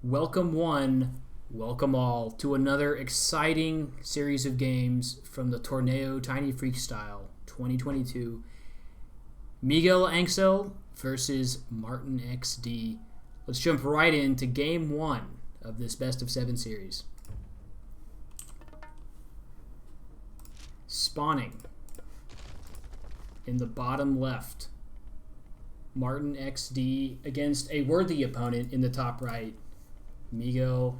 Welcome one, welcome all to another exciting series of games from the Torneo Tiny Freestyle 2022. Migelanxel versus martinxd. Let's jump right into game one of this best of 7 series. Spawning in the bottom left, martinxd against a worthy opponent in the top right, Migelanxel,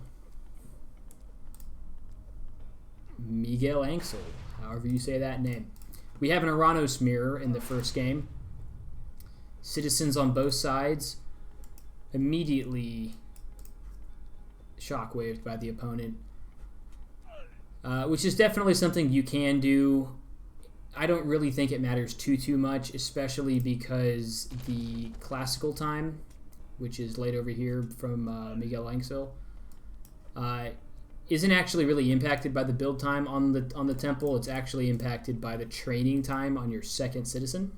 however you say that name. We have an Uranos mirror in the first game. Citizens on both sides immediately shockwaved by the opponent, which is definitely something you can do. I don't really think it matters too much, especially because the classical time, which is laid over here from Migelanxel, isn't actually really impacted by the build time on the temple. It's actually impacted by the training time on your second citizen.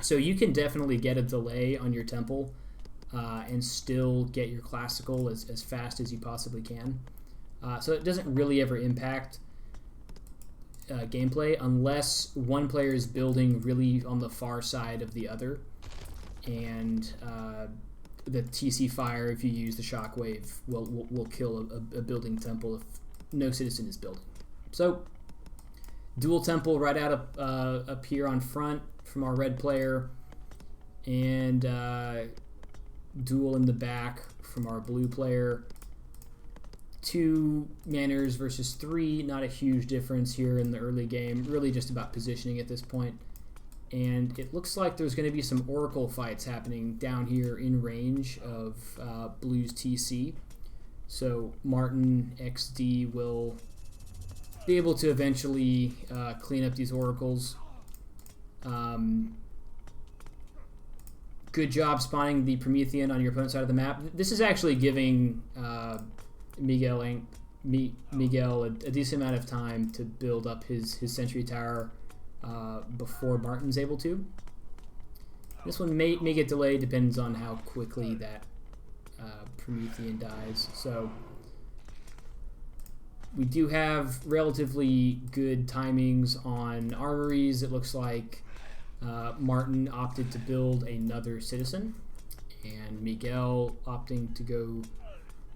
So you can definitely get a delay on your temple and still get your classical as fast as you possibly can. So it doesn't really ever impact gameplay unless one player is building really on the far side of the other, and the TC fire, if you use the shockwave, will kill a building temple if no citizen is building. So dual temple right out up here on front from our red player, and dual in the back from our blue player. 2 manners versus 3, not a huge difference here in the early game, really just about positioning at this point. And it looks like there's going to be some Oracle fights happening down here in range of Blue's TC. So martinxd will be able to eventually clean up these Oracles. Good job spawning the Promethean on your opponent's side of the map. This is actually giving Miguel a decent amount of time to build up his sentry tower before Martin's able to. This one may get delayed, depends on how quickly that Promethean dies. So we do have relatively good timings on armories. It looks like Martin opted to build another citizen, and Miguel opting to go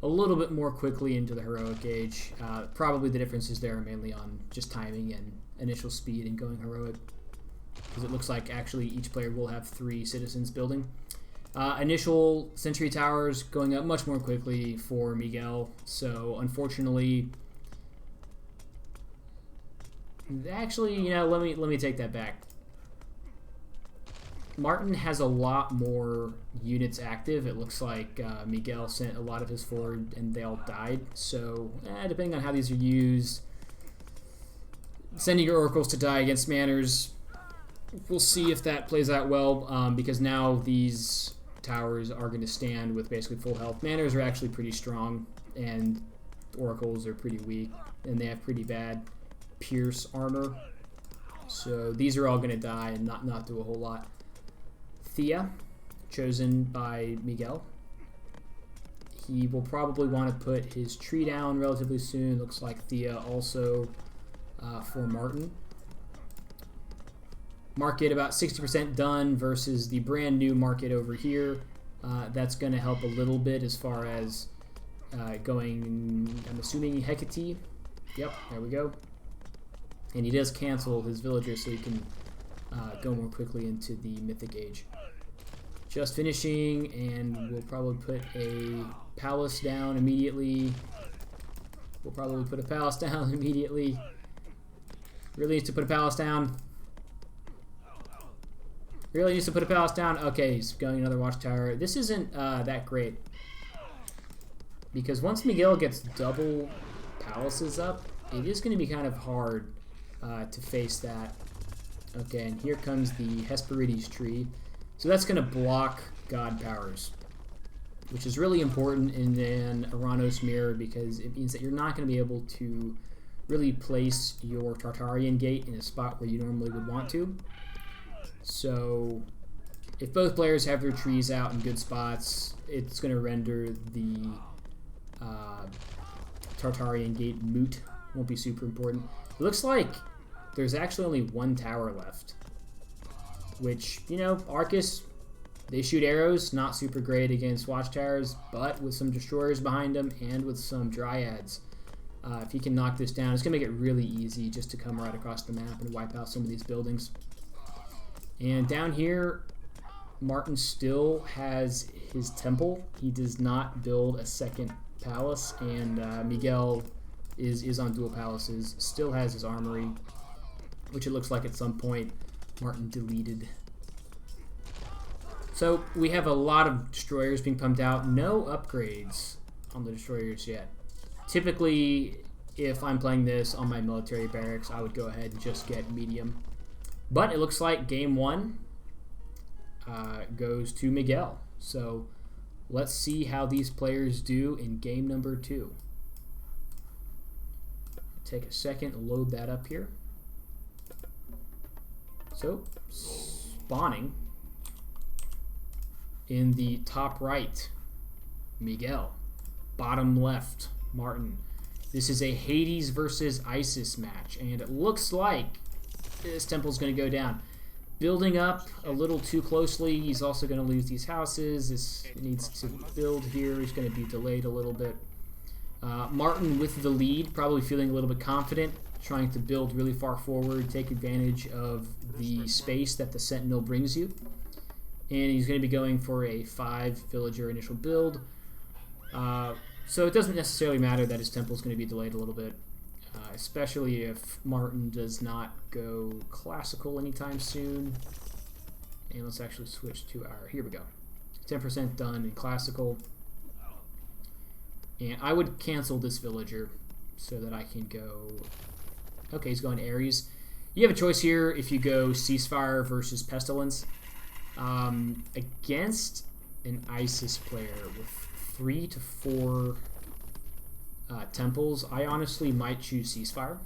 a little bit more quickly into the heroic age. Probably the differences there are mainly on just timing and initial speed and going heroic, because it looks like actually each player will have 3 citizens building. Initial sentry towers going up much more quickly for Miguel, so unfortunately, actually, let me take that back. Martin has a lot more units active. It looks like Miguel sent a lot of his forward and they all died. So depending on how these are used, sending your oracles to die against manners, we'll see if that plays out well, because now these towers are going to stand with basically full health. Manners are actually pretty strong and oracles are pretty weak, and they have pretty bad pierce armor. So these are all going to die and not do a whole lot. Thea, chosen by Miguel. He will probably want to put his tree down relatively soon. Looks like Thea also for Martin. Market about 60% done versus the brand new market over here. That's going to help a little bit as far as going, I'm assuming, Hecate. Yep, there we go. And he does cancel his villager so he can go more quickly into the mythic age. Just finishing, and we'll probably put a palace down immediately. Really needs to put a palace down. Okay, he's going another watchtower. This isn't that great, because once Miguel gets double palaces up, it is going to be kind of hard to face that. Okay, and here comes the Hesperides tree. So that's going to block god powers, which is really important in an Uranos mirror, because it means that you're not going to be able to really place your Tartarian gate in a spot where you normally would want to. So if both players have their trees out in good spots, it's going to render the Tartarian Gate moot. Won't be super important. It looks like there's actually only one tower left. Which, you know, Arcus, they shoot arrows. Not super great against watchtowers, but with some destroyers behind them and with some dryads. If he can knock this down, it's going to make it really easy just to come right across the map and wipe out some of these buildings. And down here, Martin still has his temple. He does not build a second palace, and Miguel is on dual palaces, still has his armory, which it looks like at some point Martin deleted. So we have a lot of destroyers being pumped out. No upgrades on the destroyers yet. Typically, if I'm playing this on my military barracks, I would go ahead and just get medium. But it looks like game one goes to Miguel. So let's see how these players do in game number 2. Take a second to load that up here. So, spawning in the top right, Miguel. Bottom left, Martin. This is a Hades versus Isis match, and it looks like this temple's going to go down. Building up a little too closely. He's also going to lose these houses. This needs to build here. He's going to be delayed a little bit. Martin with the lead, probably feeling a little bit confident, trying to build really far forward, take advantage of the space that the Sentinel brings you. And he's going to be going for a 5-villager initial build. So it doesn't necessarily matter that his temple is going to be delayed a little bit, especially if Martin does not go classical anytime soon. And let's actually switch to our, here we go, 10% done in classical. And I would cancel this villager so that I can go, okay, he's going Ares. You have a choice here if you go Ceasefire versus Pestilence. Against an Isis player with 3 to 4 temples, I honestly might choose Ceasefire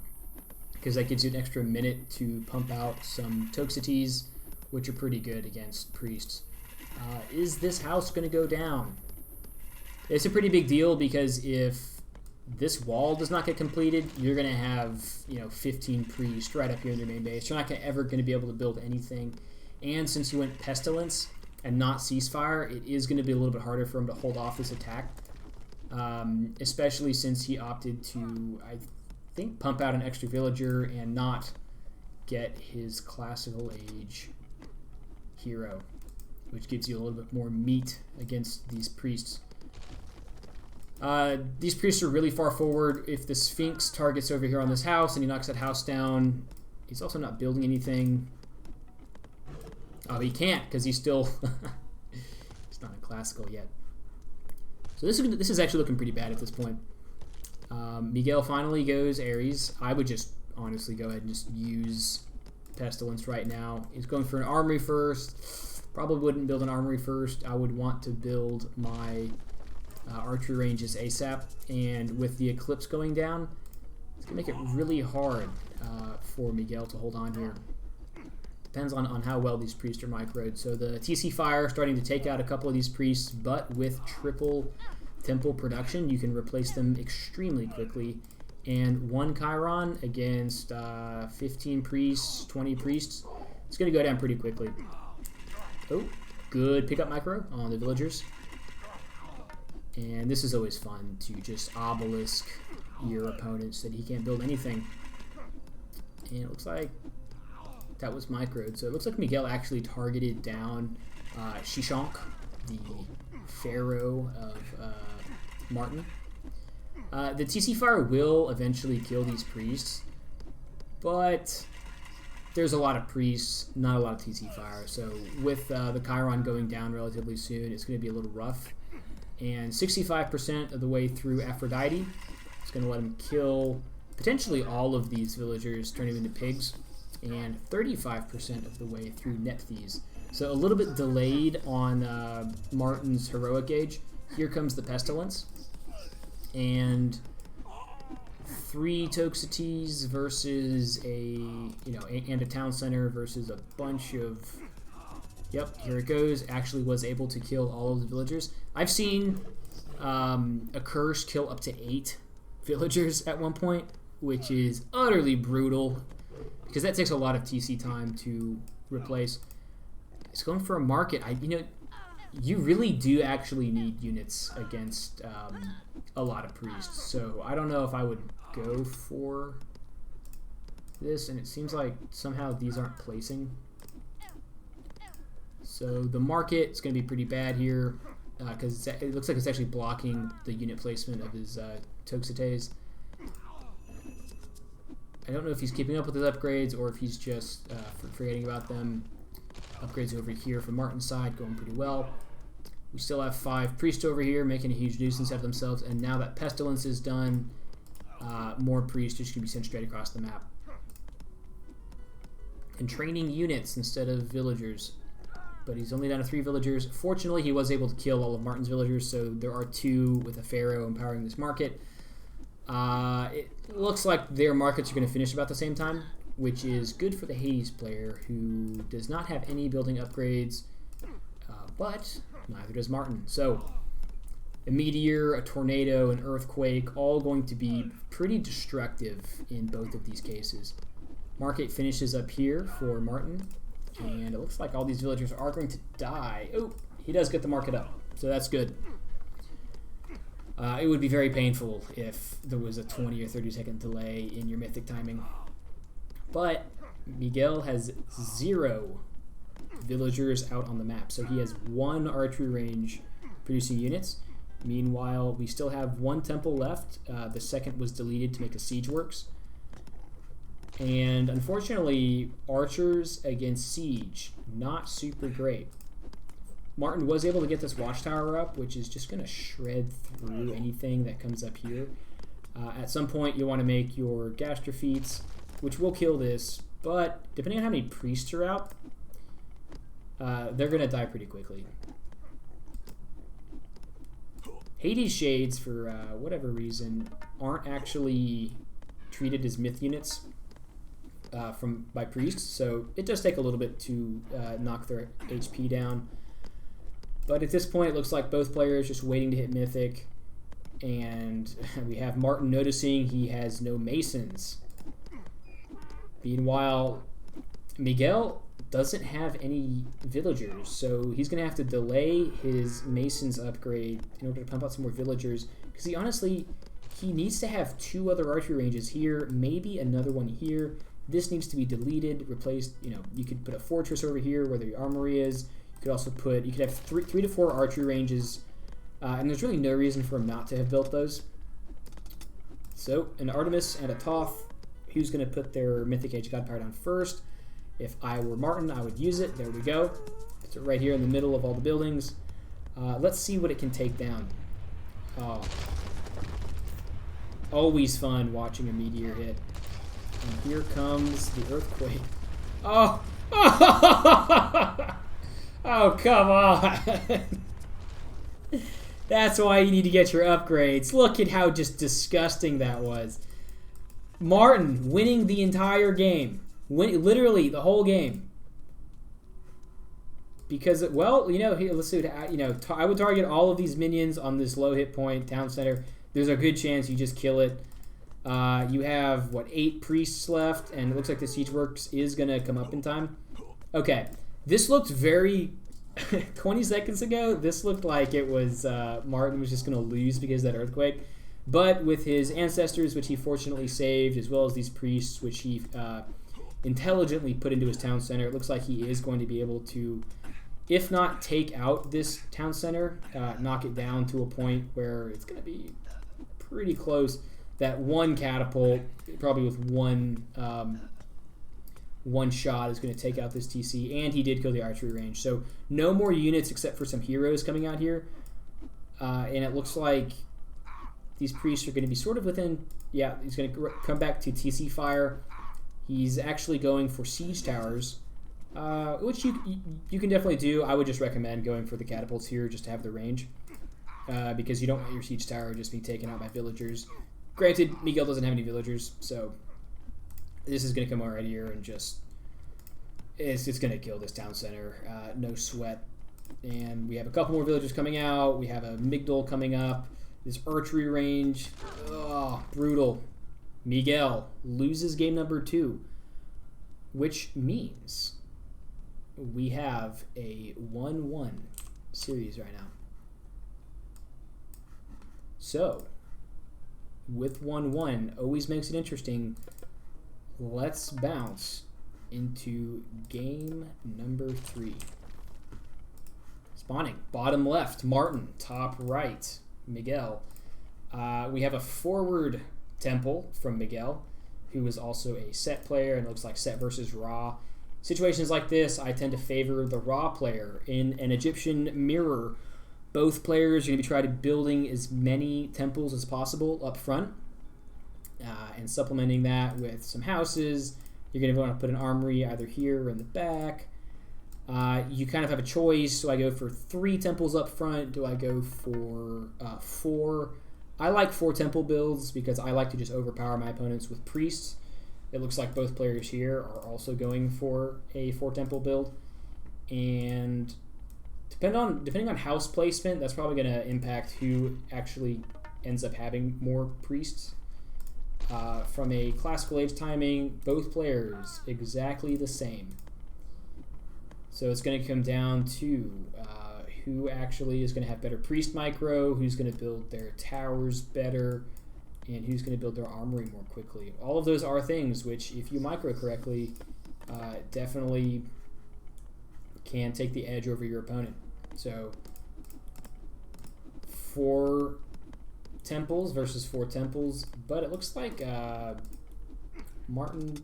because that gives you an extra minute to pump out some Toxotes, which are pretty good against priests. Is this house going to go down? It's a pretty big deal because if this wall does not get completed, you're going to have 15 priests right up here in your main base. You're not ever going to be able to build anything. And since you went Pestilence and not Ceasefire, it is going to be a little bit harder for him to hold off this attack. Especially since he opted to, I think, pump out an extra villager and not get his classical age hero, which gives you a little bit more meat against these priests. These priests are really far forward. If the Sphinx targets over here on this house and he knocks that house down, he's also not building anything. Oh, he can't because he's still he's not in classical yet. So this is actually looking pretty bad at this point. Miguel finally goes Ares. I would just honestly go ahead and just use Pestilence right now. He's going for an armory first. Probably wouldn't build an armory first. I would want to build my archery ranges ASAP. And with the Eclipse going down, it's going to make it really hard for Miguel to hold on here. Depends on how well these priests are microed. So the TC Fire starting to take out a couple of these priests, but with triple temple production, you can replace them extremely quickly. And 1 Chiron against 15 priests, 20 priests, it's going to go down pretty quickly. Oh, good pickup micro on the villagers. And this is always fun to just obelisk your opponents so that he can't build anything. And it looks like that was microed. So it looks like Miguel actually targeted down Shishonk, the pharaoh of Martin. The TC Fire will eventually kill these priests, but there's a lot of priests, not a lot of TC Fire. So with the Chiron going down relatively soon, it's going to be a little rough. And 65% of the way through Aphrodite, it's going to let him kill potentially all of these villagers, turning them into pigs. And 35% of the way through Nephthys. So a little bit delayed on Martin's heroic age. Here comes the Pestilence. And 3 Toxotes versus and a town center versus a bunch of, yep, here it goes. Actually was able to kill all of the villagers. I've seen a curse kill up to 8 villagers at one point, which is utterly brutal because that takes a lot of TC time to replace. It's going for a market. You really do actually need units against a lot of priests, so I don't know if I would go for this, and it seems like somehow these aren't placing. So the market is going to be pretty bad here because it looks like it's actually blocking the unit placement of his Toxotes. I don't know if he's keeping up with his upgrades or if he's just forgetting about them. Upgrades over here from Martin's side going pretty well. We still have 5 priests over here making a huge nuisance out of themselves, and now that Pestilence is done, more priests are just going to be sent straight across the map. And training units instead of villagers. But he's only down to 3 villagers. Fortunately, he was able to kill all of Martin's villagers, so there are 2 with a pharaoh empowering this market. It looks like their markets are going to finish about the same time, which is good for the Hades player, who does not have any building upgrades, but neither does Martin. So, a meteor, a tornado, an earthquake, all going to be pretty destructive in both of these cases. Market finishes up here for Martin, and it looks like all these villagers are going to die. Oh, he does get the market up, so that's good. It would be very painful if there was a 20 or 30 second delay in your mythic timing. But Miguel has 0 villagers out on the map, so he has 1 archery range producing units. Meanwhile, we still have 1 temple left. The second was deleted to make a siege works. And unfortunately, archers against siege, not super great. Martin was able to get this watchtower up, which is just going to shred through anything that comes up here. At some point, you want to make your gastrophetes, which will kill this, but depending on how many priests are out, they're going to die pretty quickly. Hades Shades, for whatever reason, aren't actually treated as myth units by priests, so it does take a little bit to knock their HP down. But at this point, it looks like both players just waiting to hit mythic, and we have Martin noticing he has no masons. Meanwhile, Miguel doesn't have any villagers, so he's going to have to delay his masons upgrade in order to pump out some more villagers, because he needs to have 2 other archery ranges here, maybe another one here. This needs to be deleted, replaced. You could put a fortress over here where the armory is. You could have 3 to 4 archery ranges, and there's really no reason for him not to have built those. So, an Artemis and a Thoth. Who's going to put their Mythic Age God Power down first? If I were Martin, I would use it. There we go. It's right here in the middle of all the buildings. Let's see what it can take down. Oh. Always fun watching a meteor hit. And here comes the earthquake. Oh! Oh, come on. That's why you need to get your upgrades. Look at how just disgusting that was. Martin winning the entire game. Literally the whole game. Because, well, let's see what, I would target all of these minions on this low hit point, town center. There's a good chance you just kill it. You have, 8 priests left, and it looks like the siege works is going to come up in time. Okay. This looked very... 20 seconds ago, this looked like it was Martin was just going to lose because of that earthquake. But with his ancestors, which he fortunately saved, as well as these priests, which he intelligently put into his town center, it looks like he is going to be able to, if not take out this town center, knock it down to a point where it's going to be pretty close. That 1 catapult, probably with one shot, is going to take out this TC, and he did kill the archery range. So no more units except for some heroes coming out here. And it looks like these priests are going to be sort of within... Yeah, he's going to come back to TC fire. He's actually going for siege towers, which you can definitely do. I would just recommend going for the catapults here just to have the range, because you don't want your siege tower just be taken out by villagers. Granted, Miguel doesn't have any villagers, so this is going to come out right here and just... It's going to kill this town center. No sweat. And we have a couple more villagers coming out. We have a Migdal coming up. This archery range, brutal. Miguel loses game number 2, which means we have a 1-1 series right now. So, with 1-1, always makes it interesting. Let's bounce into game number 3. Spawning, bottom left, Martin. Top right, Miguel. We have a forward temple from Miguel, who is also a set player, and looks like set versus raw. Situations like this, I tend to favor the raw player. In an Egyptian mirror, both players are going to be trying to building as many temples as possible up front, and supplementing that with some houses. You're going to want to put an armory either here or in the back. You kind of have a choice. Do I go for 3 temples up front? Do I go for 4? I like 4 temple builds because I like to just overpower my opponents with priests. It looks like both players here are also going for a 4 temple build. And depending on house placement, that's probably going to impact who actually ends up having more priests. From a classical age timing, both players exactly the same. So it's going to come down to who actually is going to have better priest micro, who's going to build their towers better, and who's going to build their armory more quickly. All of those are things which, if you micro correctly, definitely can take the edge over your opponent. So 4 temples versus 4 temples, but it looks like Martin,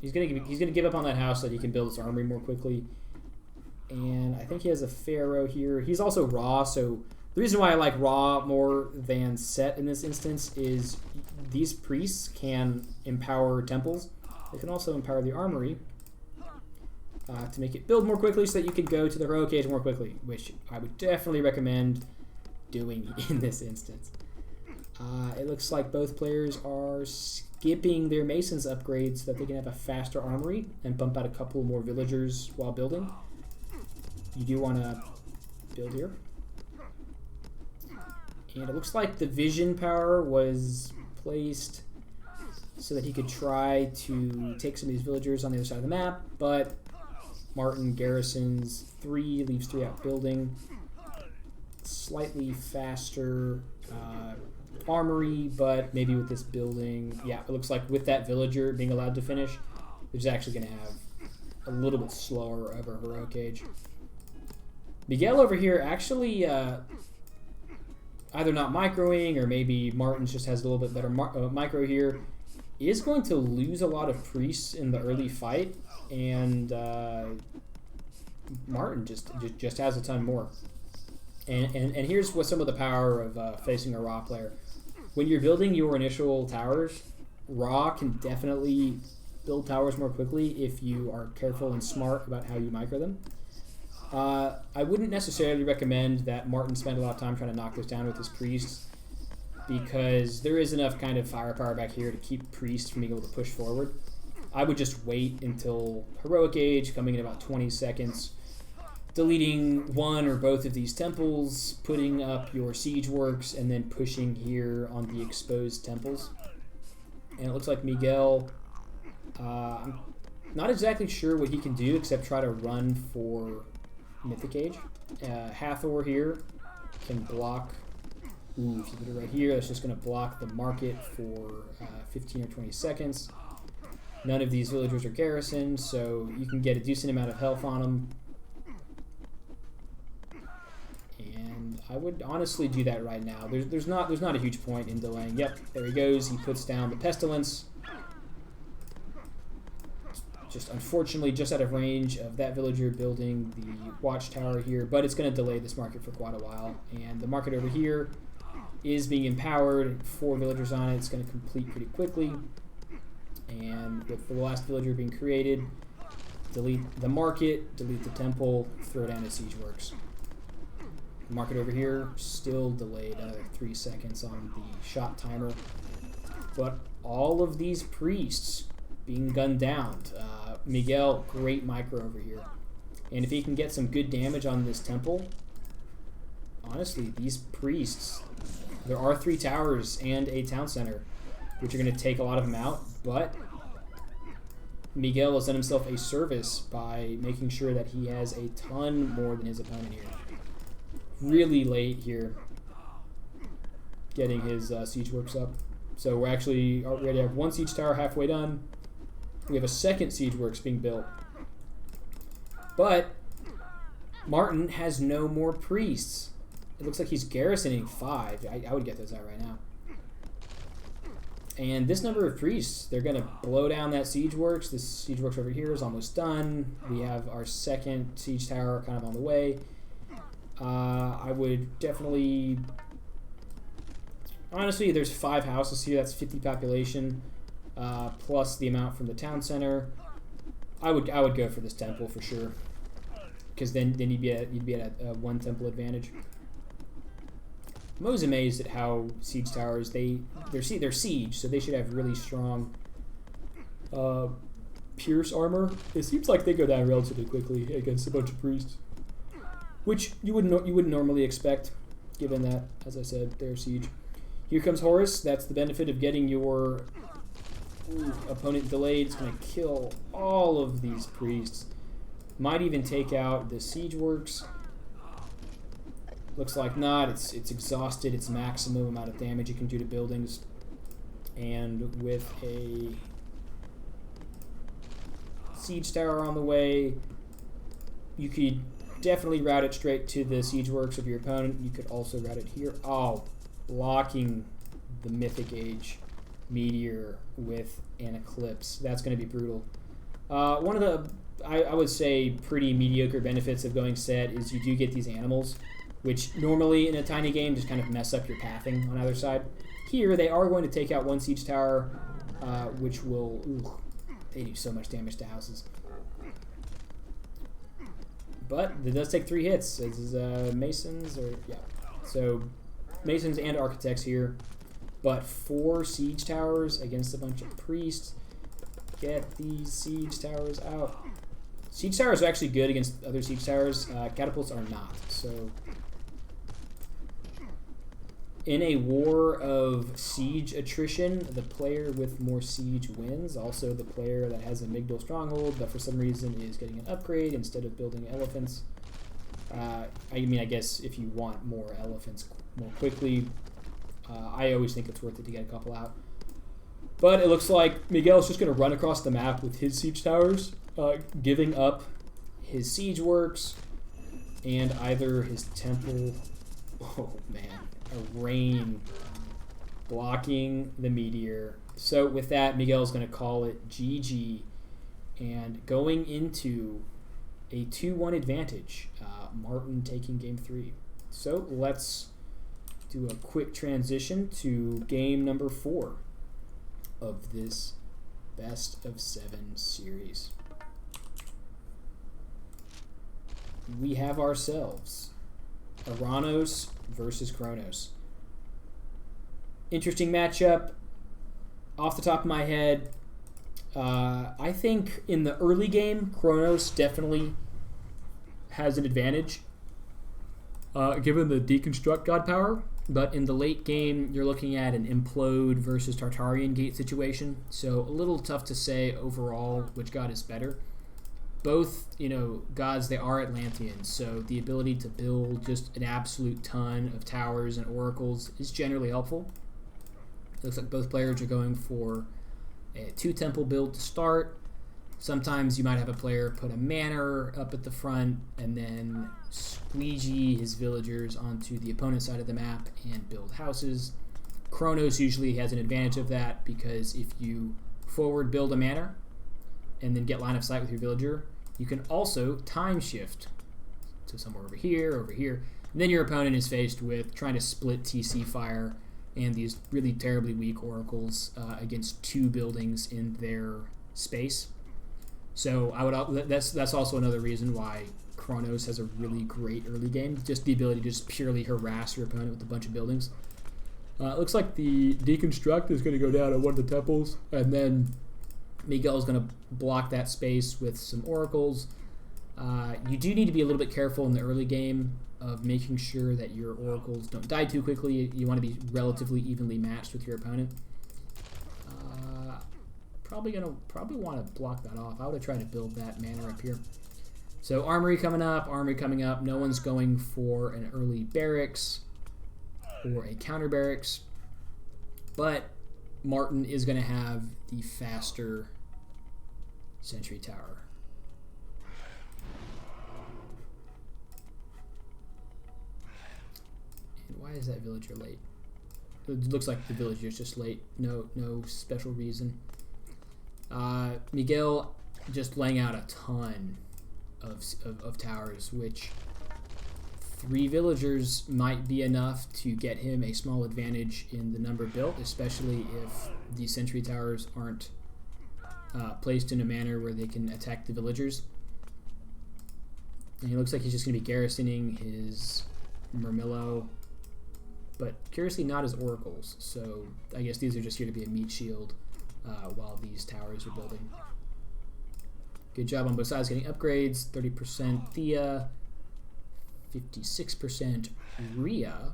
he's gonna give up on that house so that he can build his armory more quickly. And I think he has a pharaoh here. He's also raw, so the reason why I like raw more than set in this instance is these priests can empower temples. They can also empower the armory to make it build more quickly so that you can go to the heroic age more quickly, which I would definitely recommend doing in this instance. It looks like both players are skipping their masons upgrades so that they can have a faster armory and bump out a couple more villagers while building. You do want to build here. And it looks like the vision power was placed so that he could try to take some of these villagers on the other side of the map, but Martin garrisons 3, leaves 3 out building. Slightly faster armory, but maybe with this building, yeah, it looks like with that villager being allowed to finish, they're just actually going to have a little bit slower of a heroic age. Miguel over here actually either not microing, or maybe Martin's just has a little bit better micro here, is going to lose a lot of priests in the early fight, and Martin just has a ton more. And here's what some of the power of facing a raw player. When you're building your initial towers, raw can definitely build towers more quickly if you are careful and smart about how you micro them. I wouldn't necessarily recommend that Martin spend a lot of time trying to knock this down with his priests, because there is enough kind of firepower back here to keep priests from being able to push forward. I would just wait until heroic age, coming in about 20 seconds, deleting one or both of these temples, putting up your siege works, and then pushing here on the exposed temples. And it looks like Miguel, I'm not exactly sure what he can do except try to run for Mythic Age. Hathor here can block. Ooh, if you put it right here, that's just going to block the market for 15 or 20 seconds. None of these villagers are garrisoned, so you can get a decent amount of health on them. And I would honestly do that right now. There's not a huge point in delaying. Yep, there he goes. He puts down the pestilence. Just unfortunately just out of range of that villager building the watchtower here, but it's going to delay this market for quite a while. And the market over here is being empowered. 4 villagers on it. It's going to complete pretty quickly. And with the last villager being created, delete the market, delete the temple, throw down the siege works. The market over here still delayed another 3 seconds on the shot timer. But all of these priests being gunned down. Miguel, great micro over here. And if he can get some good damage on this temple, honestly, these priests There are 3 towers and a town center, which are going to take a lot of them out, but Miguel has done himself a service by making sure that he has a ton more than his opponent here. Really late here, getting his siege works up. So we're actually already have 1 siege tower halfway done. We have a 2nd siege works being built. But Martin has no more priests. It looks like he's garrisoning 5. I would get those out right now. And this number of priests, they're going to blow down that siege works. This siege works over here is almost done. We have our 2nd siege tower kind of on the way. I would definitely... Honestly, there's 5 houses here. That's 50 population, plus the amount from the town center. I would go for this temple for sure, because then you'd be at a 1 temple advantage. I'm always amazed at how siege towers they're siege, so they should have really strong pierce armor. It seems like they go down relatively quickly against a bunch of priests, which you wouldn't normally expect, given that, as I said, they're siege. Here comes Horus. That's the benefit of getting your opponent delayed. It's going to kill all of these priests. Might even take out the siege works. Looks like not. It's exhausted its maximum amount of damage it can do to buildings. And with a siege tower on the way, you could definitely route it straight to the siege works of your opponent. You could also route it here. Oh, blocking the Mythic Age meteor with an eclipse. That's going to be brutal. One of the, I would say, pretty mediocre benefits of going set is you do get these animals, which normally in a tiny game just kind of mess up your pathing on either side. Here, they are going to take out 1 siege tower, which will... they do so much damage to houses. But it does take 3 hits. This is Masons, or... yeah. So, Masons and Architects here. But 4 siege towers against a bunch of priests. Get these siege towers out. Siege towers are actually good against other siege towers. Catapults are not. So... in a war of siege attrition, the player with more siege wins. Also, the player that has a Migdal stronghold, but for some reason is getting an upgrade instead of building elephants. I mean, I guess if you want more elephants more quickly, I always think it's worth it to get a couple out. But it looks like Miguel's just going to run across the map with his siege towers, giving up his siege works and either his temple. Oh, man. A rain blocking the meteor. So with that, Miguel's going to call it GG, and going into a 2-1 advantage. Martin taking game 3. So let's do a quick transition to game number 4 of this best of 7 series. We have ourselves Aranos versus Kronos. Interesting matchup. Off the top of my head, I think in the early game, Kronos definitely has an advantage, given the deconstruct god power. But in the late game, you're looking at an implode versus Tartarian gate situation. So a little tough to say overall which god is better. Both, gods, they are Atlanteans, so the ability to build just an absolute ton of towers and oracles is generally helpful. It looks like both players are going for a 2-temple build to start. Sometimes you might have a player put a manor up at the front and then squeegee his villagers onto the opponent's side of the map and build houses. Kronos usually has an advantage of that because if you forward build a manor and then get line of sight with your villager, you can also time shift to somewhere over here, and then your opponent is faced with trying to split TC fire and these really terribly weak oracles against 2 buildings in their space. So that's also another reason why Kronos has a really great early game, just the ability to just purely harass your opponent with a bunch of buildings. It looks like the deconstruct is going to go down at one of the temples, and then Miguel is going to block that space with some oracles. You do need to be a little bit careful in the early game of making sure that your oracles don't die too quickly. You want to be relatively evenly matched with your opponent. Probably want to block that off. I would have tried to build that mana up here. So armory coming up, armory coming up. No one's going for an early barracks or a counter barracks, but Martin is going to have the faster sentry tower. And why is that villager late? It looks like the villager's just late. No special reason. Miguel just laying out a ton of towers, which 3 villagers might be enough to get him a small advantage in the number built, especially if the sentry towers aren't placed in a manner where they can attack the villagers. And he looks like he's just going to be garrisoning his Murmillo, but curiously not his oracles, so I guess these are just here to be a meat shield while these towers are building. Good job on both sides getting upgrades. 30% Thea, 56% Rhea,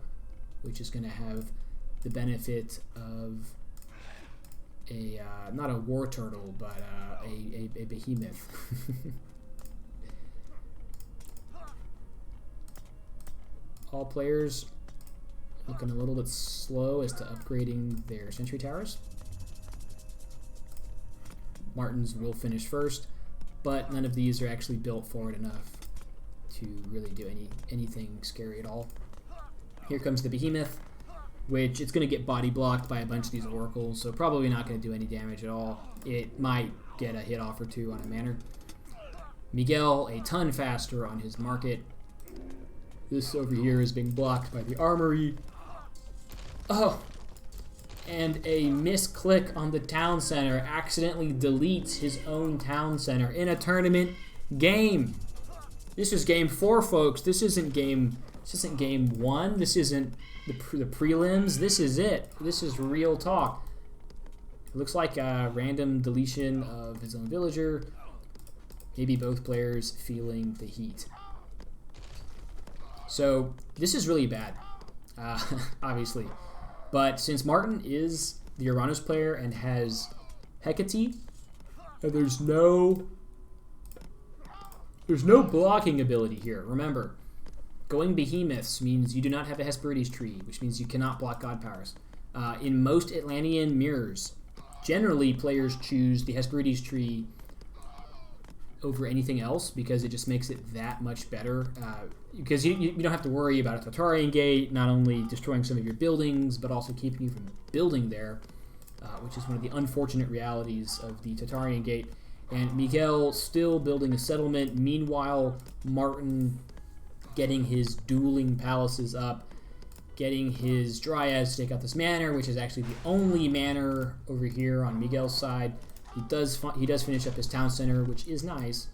which is going to have the benefit of a not a war turtle, but a behemoth. All players looking a little bit slow as to upgrading their sentry towers. Martin's will finish first, but none of these are actually built forward enough to really do anything scary at all. Here comes the behemoth, which it's going to get body blocked by a bunch of these oracles, so probably not going to do any damage at all. It might get a hit off or two on a manor. Miguel a ton faster on his market. This over here is being blocked by the armory. Oh! And a misclick on the town center accidentally deletes his own town center in a tournament game. This is game 4, folks. This isn't game 1. This isn't the prelims. This is it. This is real talk. It looks like a random deletion of his own villager. Maybe both players feeling the heat. So this is really bad, obviously. But since Martin is the Uranus player and has Hecate, there's no blocking ability here. Remember, going behemoths means you do not have a Hesperides tree, which means you cannot block god powers. In most Atlantean mirrors, generally players choose the Hesperides tree over anything else because it just makes it that much better. Because you don't have to worry about a Tartarian gate not only destroying some of your buildings, but also keeping you from building there, which is one of the unfortunate realities of the Tartarian gate. And Miguel still building a settlement. Meanwhile, Martin getting his dueling palaces up, getting his dryads to take out this manor, which is actually the only manor over here on Miguel's side. He does finish up his town center, which is nice.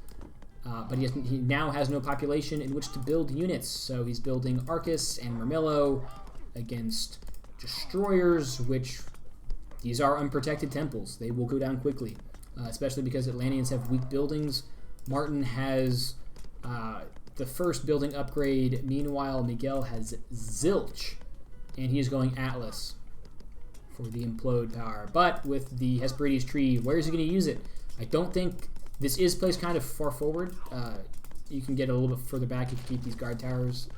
But he now has no population in which to build units, so he's building Arcus and Murmillo against destroyers, which these are unprotected temples. They will go down quickly, especially because Atlanteans have weak buildings. Martin has the first building upgrade. Meanwhile, Miguel has Zilch, and he is going Atlas for the implode power. But with the Hesperides tree, where is he going to use it? I don't think... This is placed kind of far forward. You can get a little bit further back if you keep these guard towers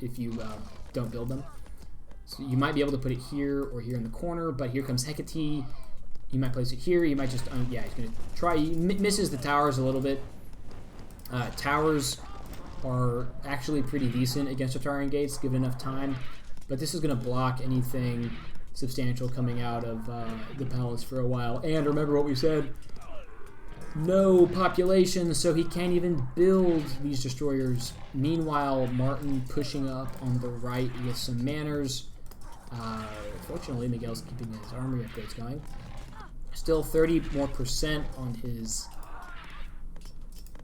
if you don't build them. So you might be able to put it here or here in the corner, but here comes Hecate. You might place it here. You might just... yeah, he's going to try... He misses the towers a little bit. Towers are actually pretty decent against Tartarian gates, given enough time. But this is going to block anything substantial coming out of the palace for a while. And remember what we said... No population, so he can't even build these destroyers. Meanwhile, Martin pushing up on the right with some manors. Fortunately, Miguel's keeping his armory upgrades going. Still 30% more on his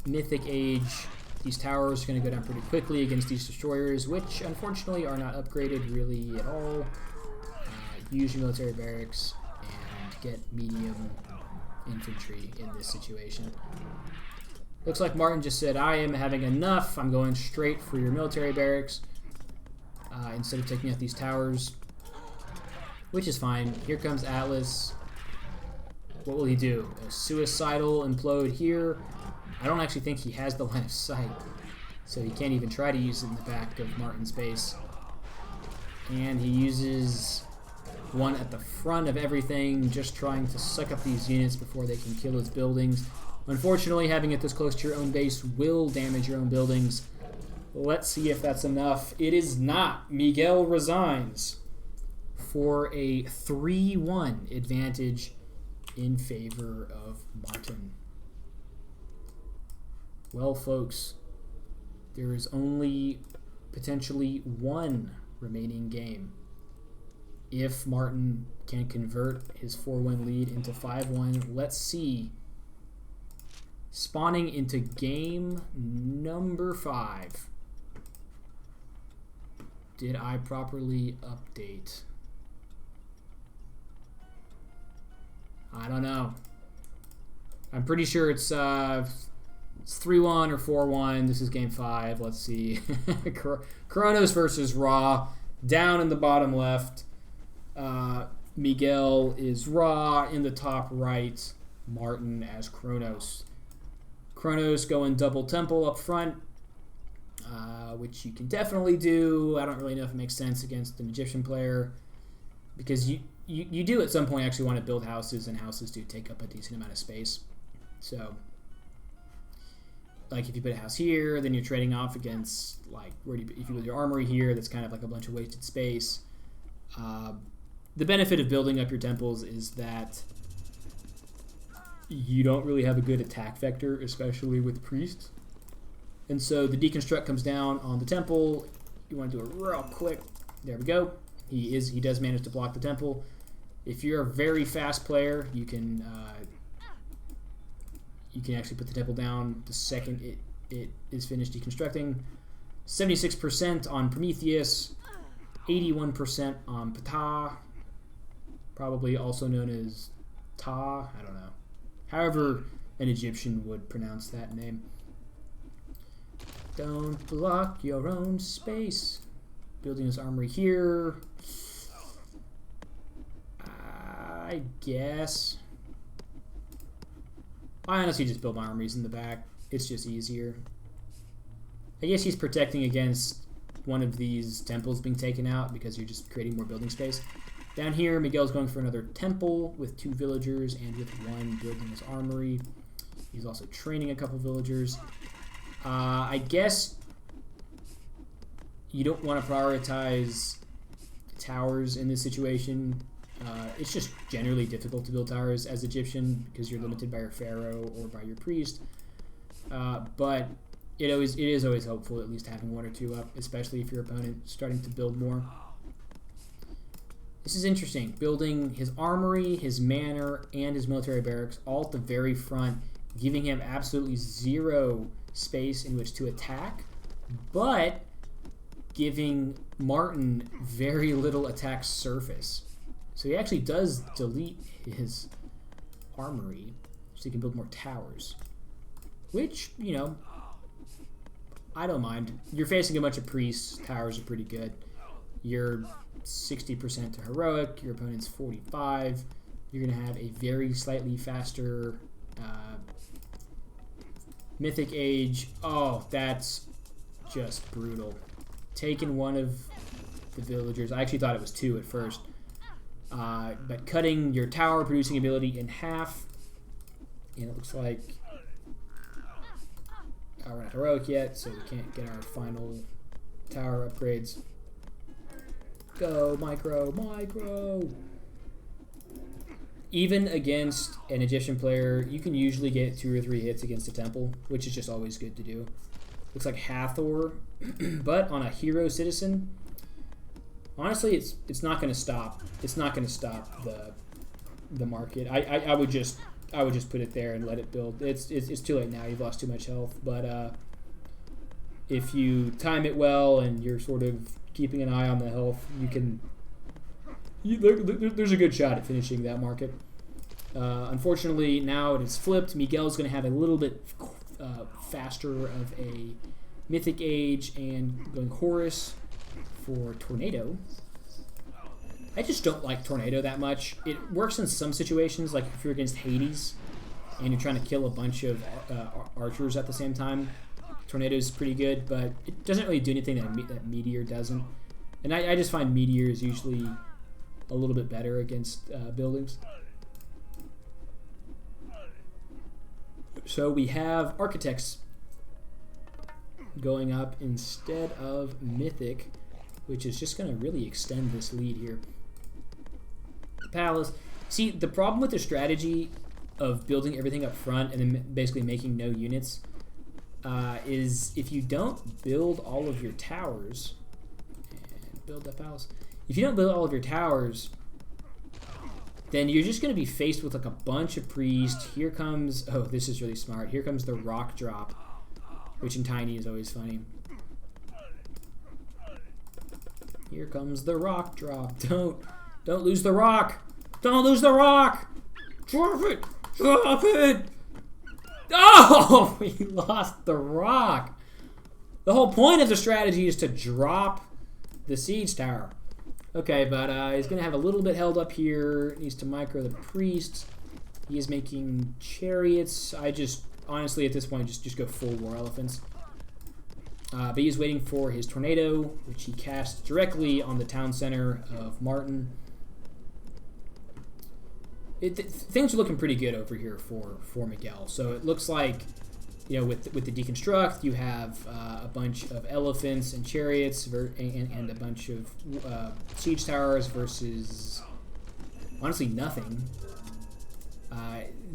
Mythic Age. These towers are going to go down pretty quickly against these destroyers, which unfortunately are not upgraded really at all. Use your military barracks and get medium infantry in this situation. Looks like Martin just said, I am having enough. I'm going straight for your military barracks. instead of taking out these towers, which is fine. Here comes Atlas. What will he do? A suicidal implode here. I don't actually think he has the line of sight, so he can't even try to use it in the back of Martin's base. And he uses one at the front of everything, just trying to suck up these units before they can kill his buildings. Unfortunately, having it this close to your own base will damage your own buildings. Let's see if that's enough. It is not. Miguel resigns for a 3-1 advantage in favor of Martin. Well, folks, there is only potentially one remaining game. If Martin can convert his 4-1 lead into 5-1, let's see. Spawning into game number 5. Did I properly update? I don't know. I'm pretty sure it's 3-1 or 4-1. This is game 5. Let's see. Kronos versus Raw. Down in the bottom left. Miguel is Raw. In the top right, Martin as Kronos. Kronos going double temple up front, which you can definitely do. I don't really know if it makes sense against an Egyptian player, because you do at some point actually want to build houses, and houses do take up a decent amount of space. So, like if you put a house here, then you're trading off against, like, if you build your armory here, that's kind of like a bunch of wasted space. The benefit of building up your temples is that you don't really have a good attack vector, especially with priests. And so the deconstruct comes down on the temple. You want to do it real quick. There we go. He does manage to block the temple. If you're a very fast player, you can actually put the temple down the second it is finished deconstructing. 76% on Prometheus, 81% on Ptah, probably also known as Ta. I don't know. However an Egyptian would pronounce that name. Don't block your own space. Building his armory here. I guess. I honestly just build my armories in the back. It's just easier. I guess he's protecting against one of these temples being taken out because you're just creating more building space. Down here, Miguel's going for another temple with 2 villagers and with 1 building his armory. He's also training a couple villagers. I guess you don't want to prioritize towers in this situation. It's just generally difficult to build towers as Egyptian because you're limited by your pharaoh or by your priest. But it is always helpful at least having 1 or 2 up, especially if your opponent is starting to build more. This is interesting. Building his armory, his manor, and his military barracks all at the very front, giving him absolutely 0 space in which to attack, but giving Martin very little attack surface. So he actually does delete his armory so he can build more towers, which, you know, I don't mind. You're facing a bunch of priests. Towers are pretty good. You're 60% to heroic. Your opponent's 45. You're going to have a very slightly faster Mythic Age. Oh, that's just brutal. Taking 1 of the villagers. I actually thought it was 2 at first. But cutting your tower producing ability in half. And it looks like we're not heroic yet, so we can't get our final tower upgrades. Go, micro. Even against an Egyptian player, you can usually get 2 or 3 hits against a temple, which is just always good to do. Looks like Hathor, but on a hero citizen, honestly, it's not going to stop. It's not going to stop the market. I would just put it there and let it build. It's too late now. You've lost too much health. But if you time it well and you're sort of keeping an eye on the health, there's a good shot at finishing that market. Unfortunately, now it is flipped. Miguel's going to have a little bit faster of a Mythic Age and going Horus for Tornado. I just don't like Tornado that much. It works in some situations, like if you're against Hades and you're trying to kill a bunch of archers at the same time. Tornado is pretty good, but it doesn't really do anything that Meteor doesn't. And I just find Meteor is usually a little bit better against buildings. So we have Architects going up instead of Mythic, which is just going to really extend this lead here. Palace. See, the problem with the strategy of building everything up front and then basically making no units is if you don't build all of your towers, and build that palace. If you don't build all of your towers, then you're just going to be faced with like a bunch of priests. Here comes, oh, this is really smart. Here comes the rock drop, which in Tiny is always funny. Here comes the rock drop. Don't lose the rock. Don't lose the rock. Drop it. Drop it. Oh, we lost the rock. The whole point of the strategy is to drop the siege tower. Okay, but he's going to have a little bit held up here. Needs to micro the priests. He is making chariots. I just, honestly, at this point, just go full war elephants. But he's waiting for his tornado, which he casts directly on the town center of Martin. Things are looking pretty good over here for Miguel. So it looks like, you know, with the deconstruct, you have a bunch of elephants and chariots and a bunch of siege towers versus, honestly, nothing.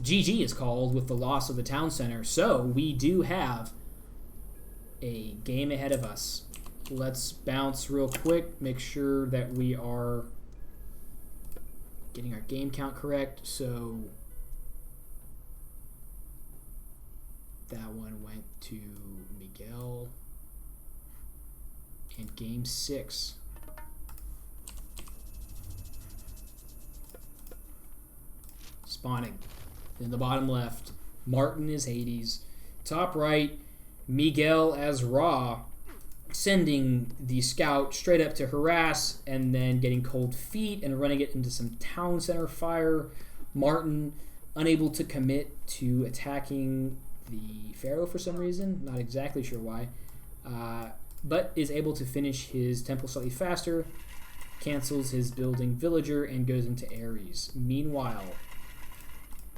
GG is called with the loss of the town center. So we do have a game ahead of us. Let's bounce real quick, make sure that we are getting our game count correct. So that one went to Miguel. And game 6. Spawning. In the bottom left, Martin is Hades. Top right, Miguel as Ra, sending the scout straight up to harass and then getting cold feet and running it into some town center fire. Martin unable to commit to attacking the Pharaoh for some reason, not exactly sure why, but is able to finish his temple slightly faster, cancels his building villager, and goes into Ares. Meanwhile,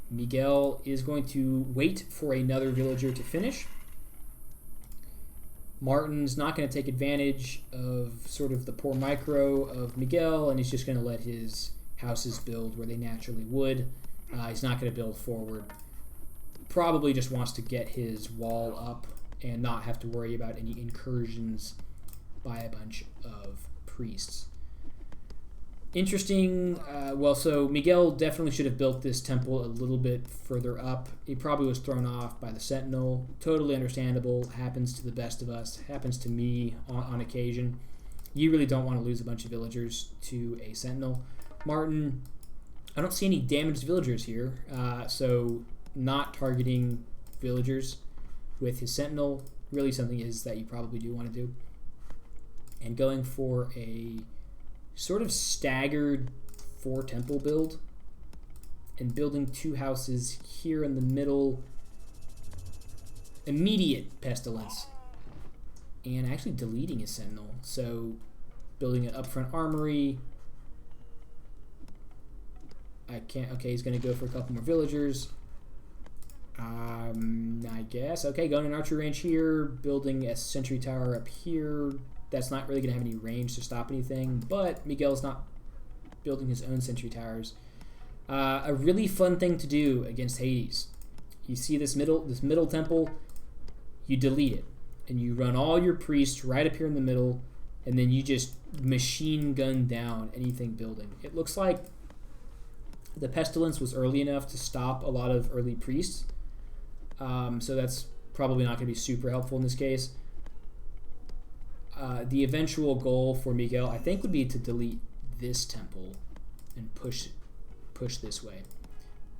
Miguel is going to wait for another villager to finish. Martin's not going to take advantage of sort of the poor micro of Miguel, and he's just going to let his houses build where they naturally would. He's not going to build forward. Probably just wants to get his wall up and not have to worry about any incursions by a bunch of priests. Interesting. Well, so Miguel definitely should have built this temple a little bit further up. He probably was thrown off by the Sentinel. Totally understandable. Happens to the best of us. Happens to me on occasion. You really don't want to lose a bunch of villagers to a Sentinel. Martin, I don't see any damaged villagers here. So not targeting villagers with his Sentinel really something is that you probably do want to do. And going for a sort of staggered 4-temple build and building 2 houses here in the middle. Immediate pestilence. And actually deleting his Sentinel. So building an upfront armory. Okay, he's going to go for a couple more villagers. I guess. Okay, going an archery range here. Building a sentry tower up here. That's not really going to have any range to stop anything, but Miguel's not building his own sentry towers. A really fun thing to do against Hades. You see this middle temple, you delete it, and you run all your priests right up here in the middle, and then you just machine gun down anything building. It looks like the pestilence was early enough to stop a lot of early priests, so that's probably not going to be super helpful in this case. The eventual goal for Miguel, I think, would be to delete this temple and push this way.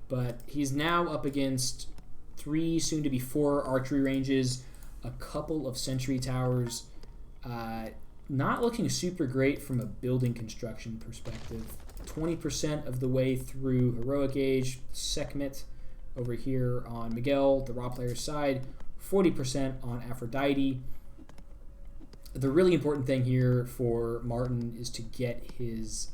But he's now up against 3, soon to be 4 archery ranges, a couple of sentry towers. not looking super great from a building construction perspective. 20% of the way through Heroic Age, Sekhmet over here on Miguel, the raw player's side, 40% on Aphrodite. The really important thing here for Martin is to get his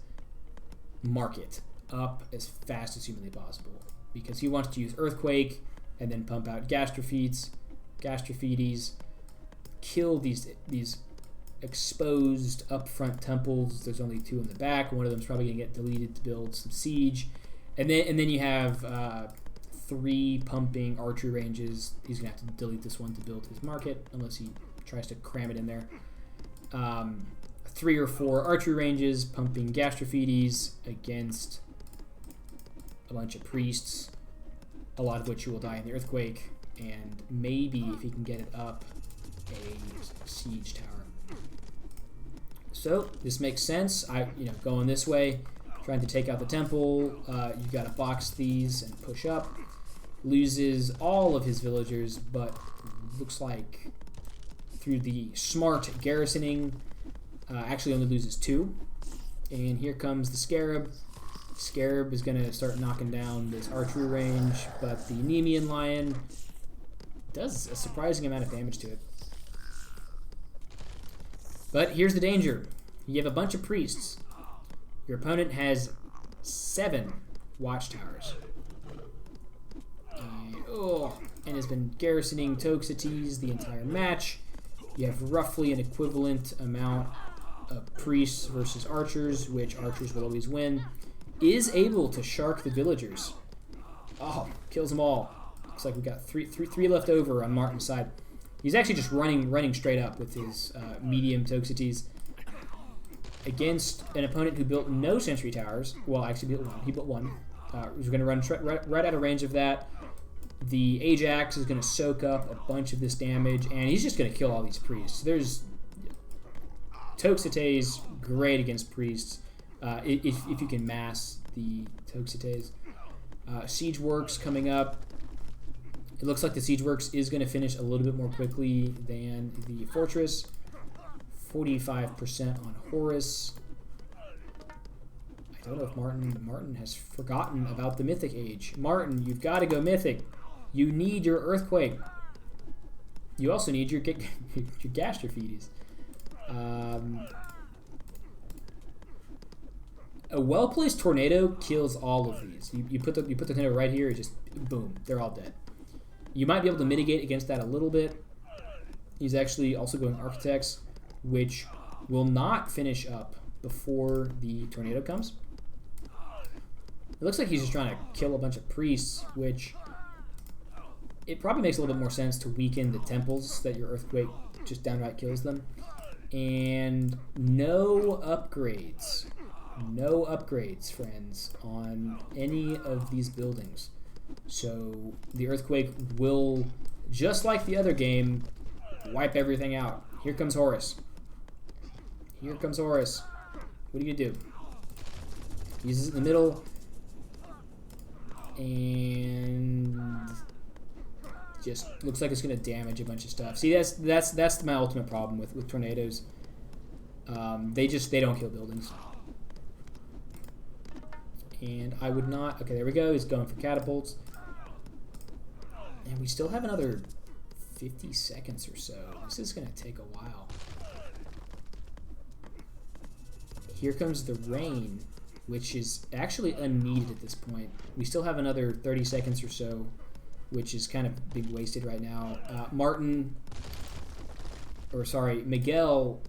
market up as fast as humanly possible, because he wants to use Earthquake and then pump out Gastrophites, kill these exposed upfront temples. There's only 2 in the back. One of them's probably going to get deleted to build some siege. And then you have 3 pumping archery ranges. He's going to have to delete this one to build his market, unless he tries to cram it in there. 3 or 4 archery ranges pumping Gastrophites against a bunch of priests, a lot of which will die in the earthquake, and maybe, if he can get it up, a siege tower. So this makes sense. Going this way, trying to take out the temple. You got to box these and push up. Loses all of his villagers, but looks like through the smart garrisoning, actually only loses 2. And here comes the Scarab. Scarab is going to start knocking down this archery range, but the Nemean Lion does a surprising amount of damage to it. But here's the danger. You have a bunch of priests. Your opponent has 7 watchtowers. And has been garrisoning Toxotes the entire match. You have roughly an equivalent amount of priests versus archers, which archers will always win. Is able to shark the villagers. Oh, kills them all. Looks like we've got three left over on Martin's side. He's actually just running straight up with his medium Toxotes against an opponent who built no sentry towers. Well, actually built 1. He built 1. He's going to run right out of range of that. The Ajax is going to soak up a bunch of this damage, and he's just going to kill all these priests. There's Toxotes, great against priests. If you can mass the Toxotes. Siege Works coming up. It looks like the Siege Works is going to finish a little bit more quickly than the Fortress. 45% on Horus. I don't know if Martin has forgotten about the Mythic Age. Martin, you've got to go Mythic. You need your Earthquake. You also need your Gastrophites. A well-placed tornado kills all of these. You put the tornado right here, it just boom, they're all dead. You might be able to mitigate against that a little bit. He's actually also going Architects, which will not finish up before the tornado comes. It looks like he's just trying to kill a bunch of priests, which it probably makes a little bit more sense to weaken the temples that your Earthquake just downright kills them. And no upgrades. No upgrades, friends, on any of these buildings. So the Earthquake will, just like the other game, wipe everything out. Here comes Horus. Here comes Horus. What are you going to do? Uses it in the middle. And just looks like it's going to damage a bunch of stuff. See, that's my ultimate problem with tornadoes. They don't kill buildings. And I would not... Okay, there we go. He's going for catapults. And we still have another 50 seconds or so. This is going to take a while. Here comes the rain, which is actually unneeded at this point. We still have another 30 seconds or so, which is kind of being wasted right now. Miguel,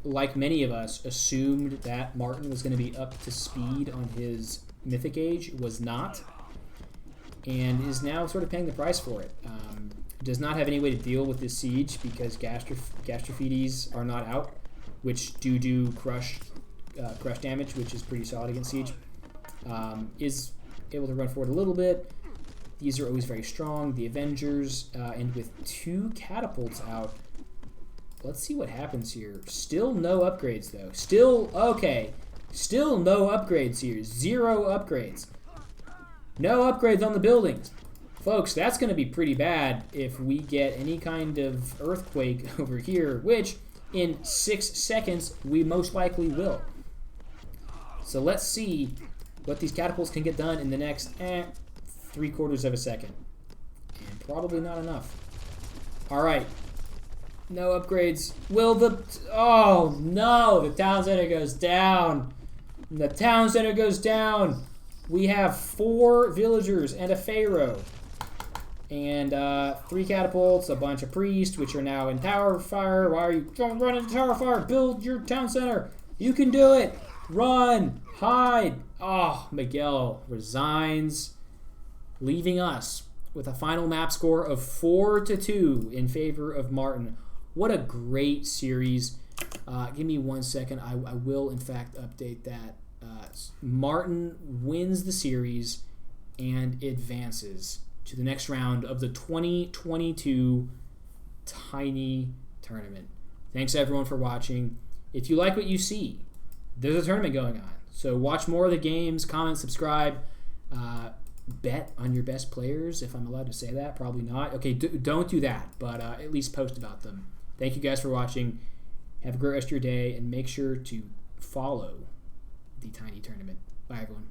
like many of us, assumed that Martin was going to be up to speed on his Mythic Age, was not, and is now sort of paying the price for it. Does not have any way to deal with this siege because Gastrophites are not out, which do crush damage, which is pretty solid against siege. Is able to run forward a little bit. These are always very strong. The Avengers, and with 2 catapults out, let's see what happens here. Still no upgrades, though. Still no upgrades here. 0 upgrades. No upgrades on the buildings. Folks, that's going to be pretty bad if we get any kind of earthquake over here, which in 6 seconds, we most likely will. So let's see what these catapults can get done in the next 3/4 of a second. And probably not enough. All right. No upgrades. Oh, no. The town center goes down. The town center goes down. We have 4 villagers and a pharaoh. And 3 catapults, a bunch of priests, which are now in tower fire. Why are you running into tower fire? Build your town center. You can do it. Run. Hide. Oh, Miguel resigns, leaving us with a final map score of 4-2 in favor of Martin. What a great series. Give me 1 second. I will, in fact, update that. Martin wins the series and advances to the next round of the 2022 Tiny Tournament. Thanks, everyone, for watching. If you like what you see, there's a tournament going on. So watch more of the games, comment, subscribe, bet on your best players, if I'm allowed to say that. Probably not. Okay, don't do that, but at least post about them. Thank you guys for watching. Have a great rest of your day, and make sure to follow the Tiny Tournament. Bye, everyone.